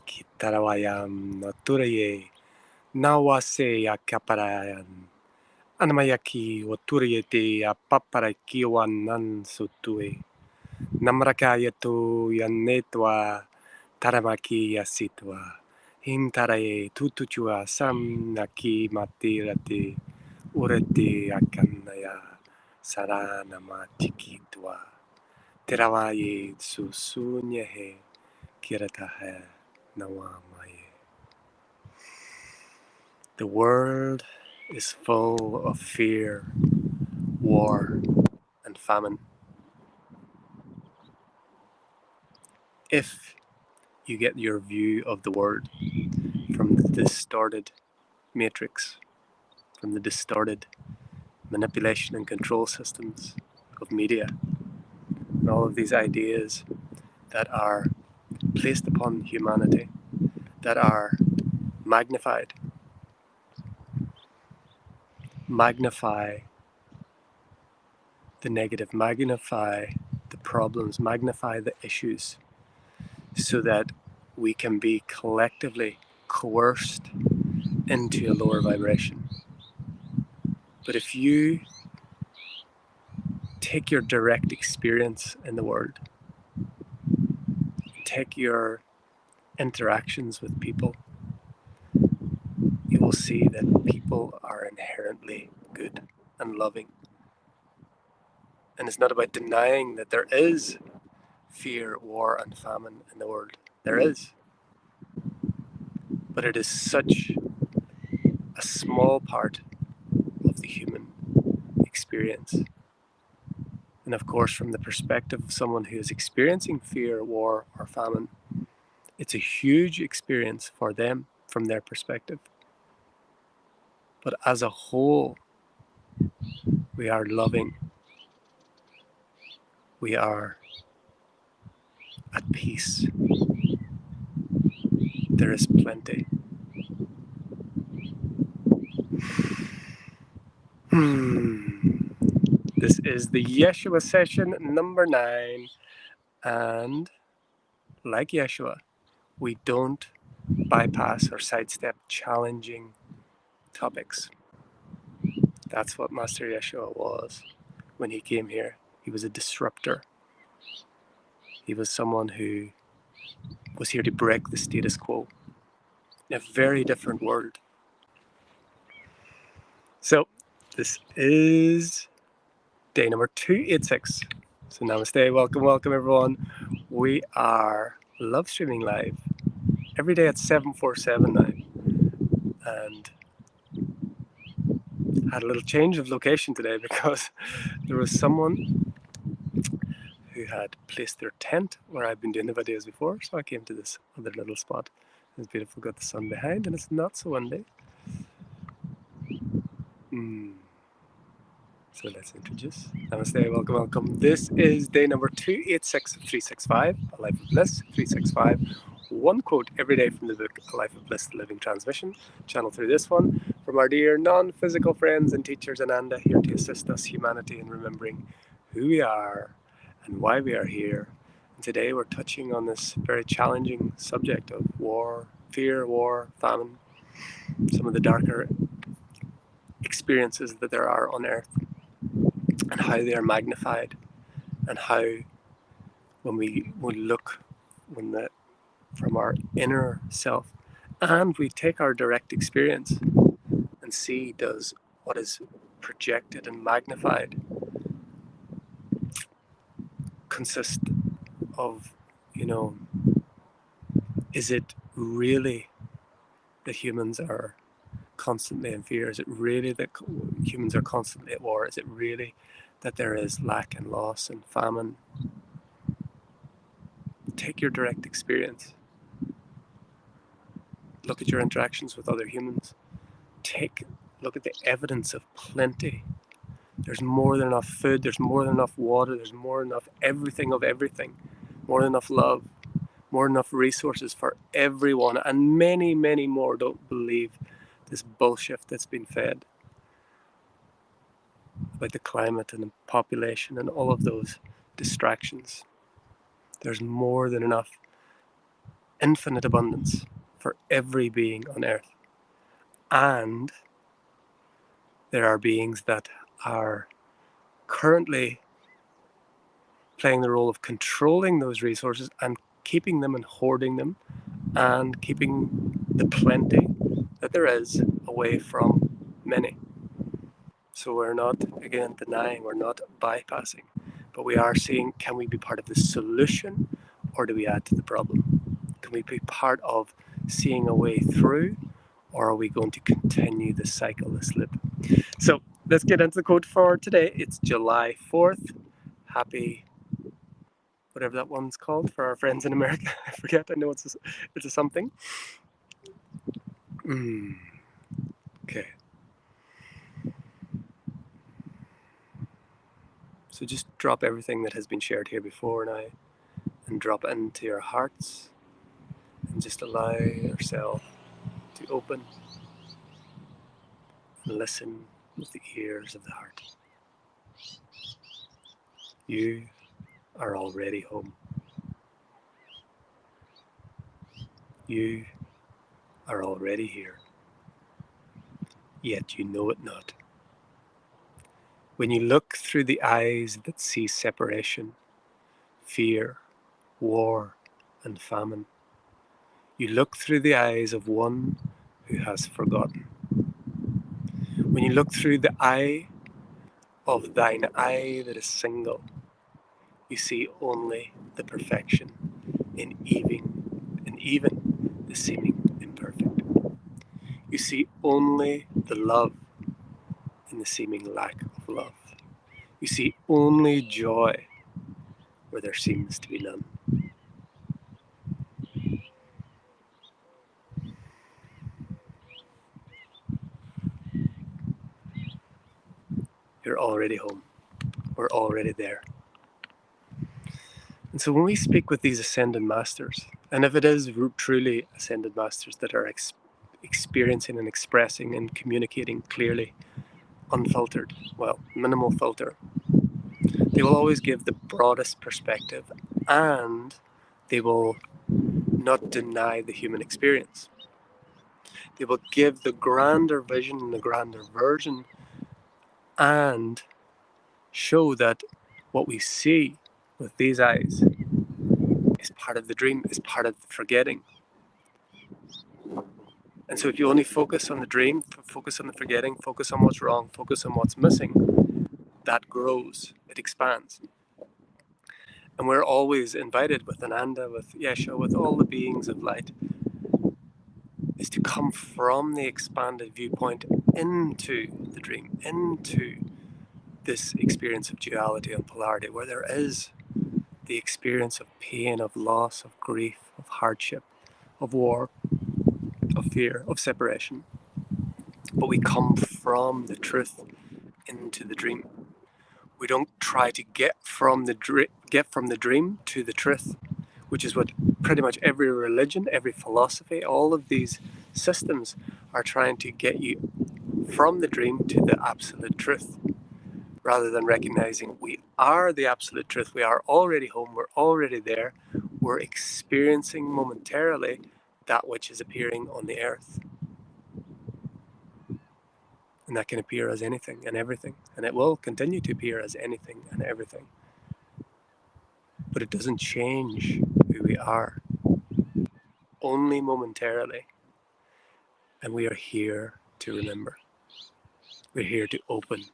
Kitarawayam naturaye nawase yakaparayan. Anamayaki waturiyete apaparaki wanan sutue. Namrakayato yanetwa taramaki yasitwa. Hintaraye tutuchua samnaki matirate urete akanaya saranama chikitwa. Terawaye susunyehe kiratahe nawamaye. The world is full of fear, war, and famine. If you get your view of the world from the distorted matrix, from the distorted manipulation and control systems of media, and all of these ideas that are placed upon humanity, that are magnified, magnify the negative, magnify the problems, magnify the issues, so that we can be collectively coerced into a lower vibration. But if you take your direct experience in the world, take your interactions with people, you will see that people are inherently good and loving. And it's not about denying that there is fear, war, and famine in the world. There is. But it is such a small part of the human experience. And of course, from the perspective of someone who is experiencing fear, war, or famine, it's a huge experience for them from their perspective. But as a whole, we are loving. We are at peace. There is plenty. This is the Yeshua session number 9. And like Yeshua, we don't bypass or sidestep challenging topics. That's what Master Yeshua was when he came here. He was a disruptor. He was someone who was here to break the status quo in a very different world. So this is day number 286. So namaste, welcome everyone. We are live streaming live every day at 747 now. And had a little change of location today because there was someone who had placed their tent where I've been doing the videos before. So I came to this other little spot. It's beautiful, got the sun behind, and it's not so windy. So let's introduce. Namaste, welcome. This is day number 286 of 365, A Life of Bliss, 365. One quote every day from the book, A Life of Bliss, the Living Transmission. Channel through this one from our dear non-physical friends and teachers AnandA, here to assist us, humanity, in remembering who we are and why we are here. And today we're touching on this very challenging subject of war, fear, war, famine, some of the darker experiences that there are on Earth, and how they are magnified, and how when we look from our inner self, and we take our direct experience and see, does what is projected and magnified consist of, is it really that humans are constantly in fear? Is it really that humans are constantly at war? Is it really that there is lack and loss and famine? Take your direct experience. Look at your interactions with other humans. Look at the evidence of plenty. There's more than enough food, there's more than enough water, there's more than enough everything of everything, more than enough love, more than enough resources for everyone, and many, many more don't believe this bullshit that's been fed about the climate and the population and all of those distractions. There's more than enough infinite abundance for every being on earth. And there are beings that are currently playing the role of controlling those resources and keeping them and hoarding them and keeping the plenty that there is away from many. So we're not, again, denying, we're not bypassing, but we are seeing, can we be part of the solution or do we add to the problem? Can we be part of seeing a way through, or are we going to continue the cycle, this loop? So let's get into the quote for today. It's July 4th. Happy, whatever that one's called for our friends in America. I forget, I know it's a something. Okay. So just drop everything that has been shared here before now and drop it into your hearts and just allow yourself to open and listen with the ears of the heart. You are already home. You are already here, yet you know it not. When you look through the eyes that see separation, fear, war, and famine, you look through the eyes of one who has forgotten. When you look through the eye of thine eye that is single, you see only the perfection in even the seeming imperfect. You see only the love in the seeming lack of love. You see only joy where there seems to be none. You're already home. We're already there. And so when we speak with these ascended masters, and if it is truly ascended masters that are experiencing and expressing and communicating clearly, unfiltered, well, minimal filter, they will always give the broadest perspective, and they will not deny the human experience. They will give the grander vision and the grander version and show that what we see with these eyes is part of the dream, is part of the forgetting. And so if you only focus on the dream, focus on the forgetting, focus on what's wrong, focus on what's missing, that grows, it expands. And we're always invited with AnandA, with Yeshua, with all the beings of light, is to come from the expanded viewpoint into the dream, into this experience of duality and polarity, where there is the experience of pain, of loss, of grief, of hardship, of war, of fear, of separation. But we come from the truth into the dream. We don't try to get from the dream to the truth, which is what pretty much every religion, every philosophy, all of these systems are trying to get you from the dream to the absolute truth, rather than recognizing we are the absolute truth. We are already home, we're already there, we're experiencing momentarily that which is appearing on the earth. And that can appear as anything and everything, and it will continue to appear as anything and everything. But it doesn't change who we are, only momentarily. And we are here to remember. We're here to open,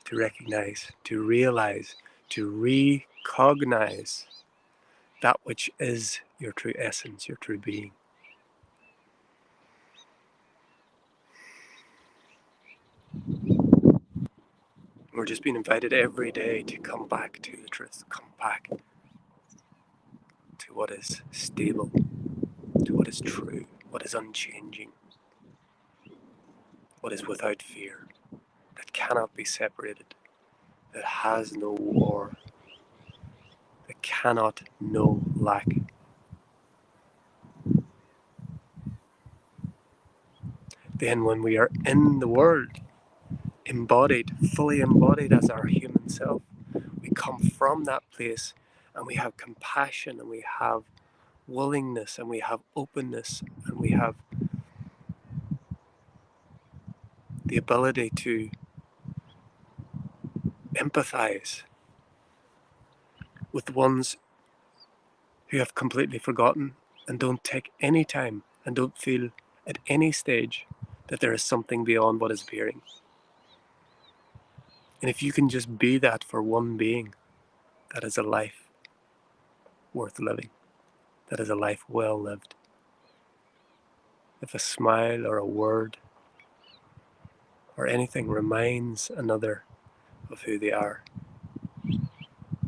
to recognize, to realize, to recognize that which is your true essence, your true being. We're just being invited every day to come back to the truth, come back to what is stable, to what is true, what is unchanging, what is without fear, that cannot be separated, that has no war, that cannot know lack. Then when we are in the world, embodied, fully embodied as our human self, we come from that place and we have compassion and we have willingness, and we have openness, and we have the ability to empathize with ones who have completely forgotten and don't take any time and don't feel at any stage that there is something beyond what is appearing. And if you can just be that for one being, that is a life worth living. That is a life well lived. If a smile or a word or anything reminds another of who they are,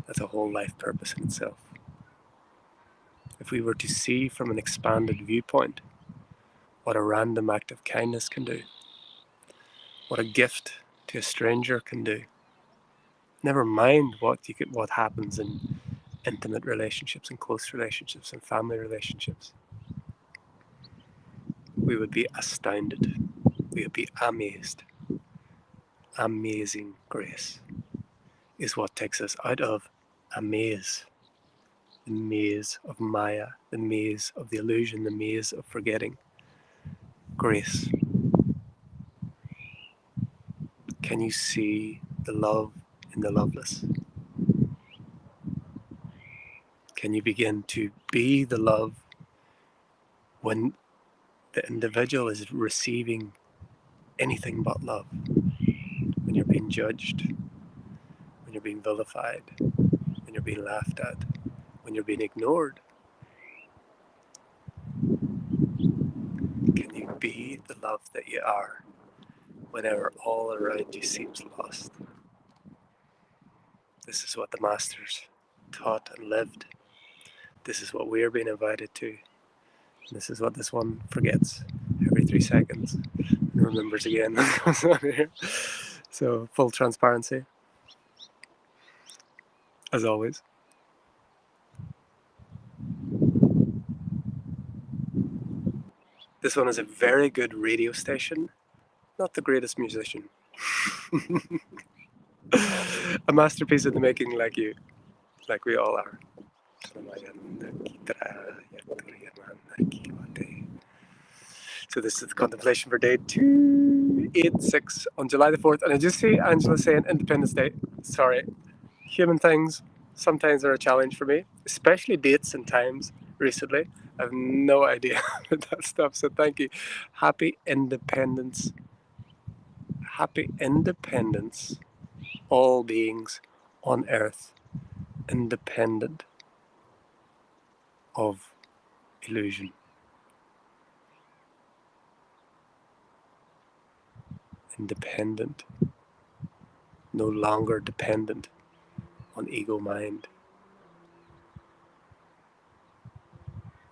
that's a whole life purpose in itself. If we were to see from an expanded viewpoint what a random act of kindness can do, what a gift to a stranger can do, never mind what happens in intimate relationships and close relationships and family relationships, we would be astounded. We would be amazed. Amazing grace is what takes us out of a maze, the maze of Maya, the maze of the illusion, the maze of forgetting. Grace. Can you see the love in the loveless? Can you begin to be the love when the individual is receiving anything but love? When you're being judged, when you're being vilified, when you're being laughed at, when you're being ignored, can you be the love that you are whenever all around you seems lost? This is what the Masters taught and lived. This is what we're being invited to. This is what this one forgets every 3 seconds and remembers again. So, full transparency, as always. This one is a very good radio station, not the greatest musician. A masterpiece in the making, like you, like we all are. So this is the contemplation for day 286 on July the 4th. And I just see Angela saying Independence Day. Sorry. Human things sometimes are a challenge for me, especially dates and times recently. I have no idea that stuff. So thank you. Happy Independence. Happy Independence, all beings on earth, independent of illusion. Independent, no longer dependent on ego mind,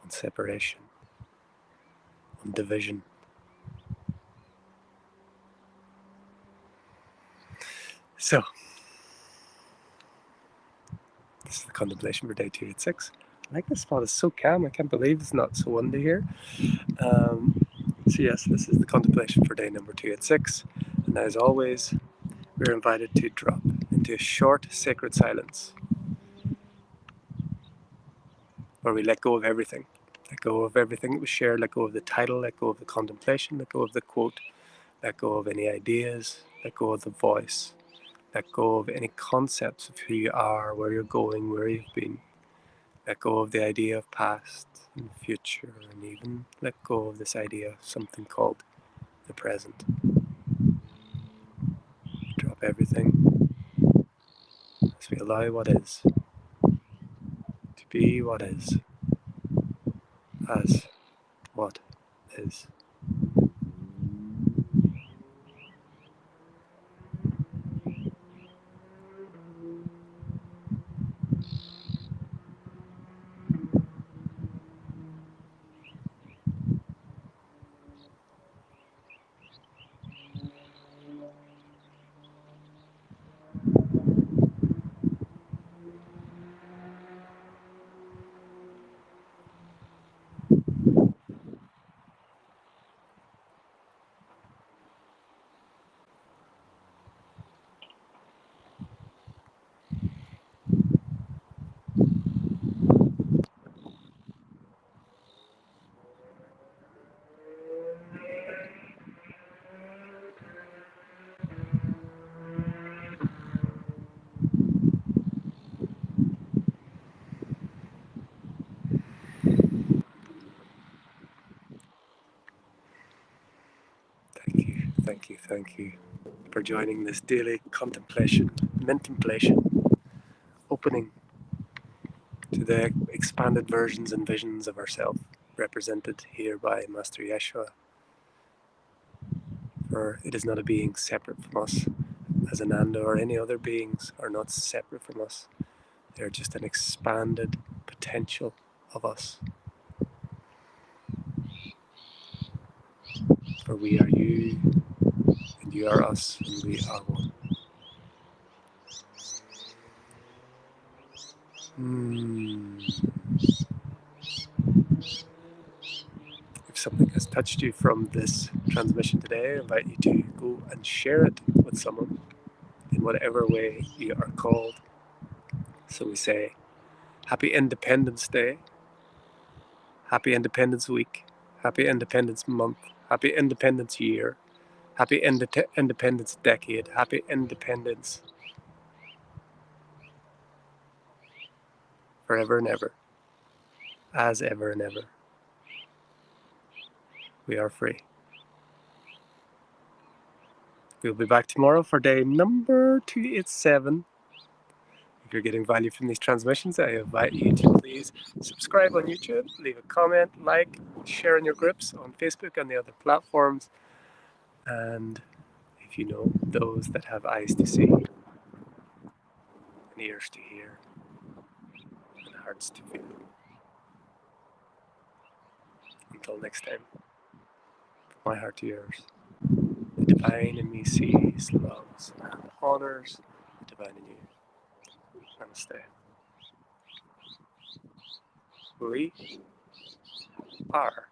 on separation, on division. So, this is the contemplation for day 286. I like this spot, it's so calm, I can't believe it's not so windy here. So yes, this is the contemplation for day number 286. And as always, we're invited to drop into a short sacred silence where we let go of everything. Let go of everything that was shared, let go of the title, let go of the contemplation, let go of the quote, let go of any ideas, let go of the voice, let go of any concepts of who you are, where you're going, where you've been. Let go of the idea of past and future, and even let go of this idea of something called the present. Drop everything as we allow what is to be what is, as what is. thank you for joining this daily contemplation, opening to the expanded versions and visions of ourselves represented here by Master Yeshua. For it is not a being separate from us, as AnandA or any other beings are not separate from us. They are just an expanded potential of us. For we are you, and you are us, and we are one. If something has touched you from this transmission today, I invite you to go and share it with someone in whatever way you are called. So we say, Happy Independence Day, Happy Independence Week, Happy Independence Month, Happy Independence Year, Happy Independence Decade, Happy Independence forever and ever, as ever and ever. We are free. We'll be back tomorrow for day number 287. If you're getting value from these transmissions, I invite you to please subscribe on YouTube, leave a comment, like, share in your groups on Facebook and the other platforms. And if you know those that have eyes to see, and ears to hear, and hearts to feel. Until next time, from my heart to yours, the divine in me sees, loves, and honors the divine in you. Namaste. We are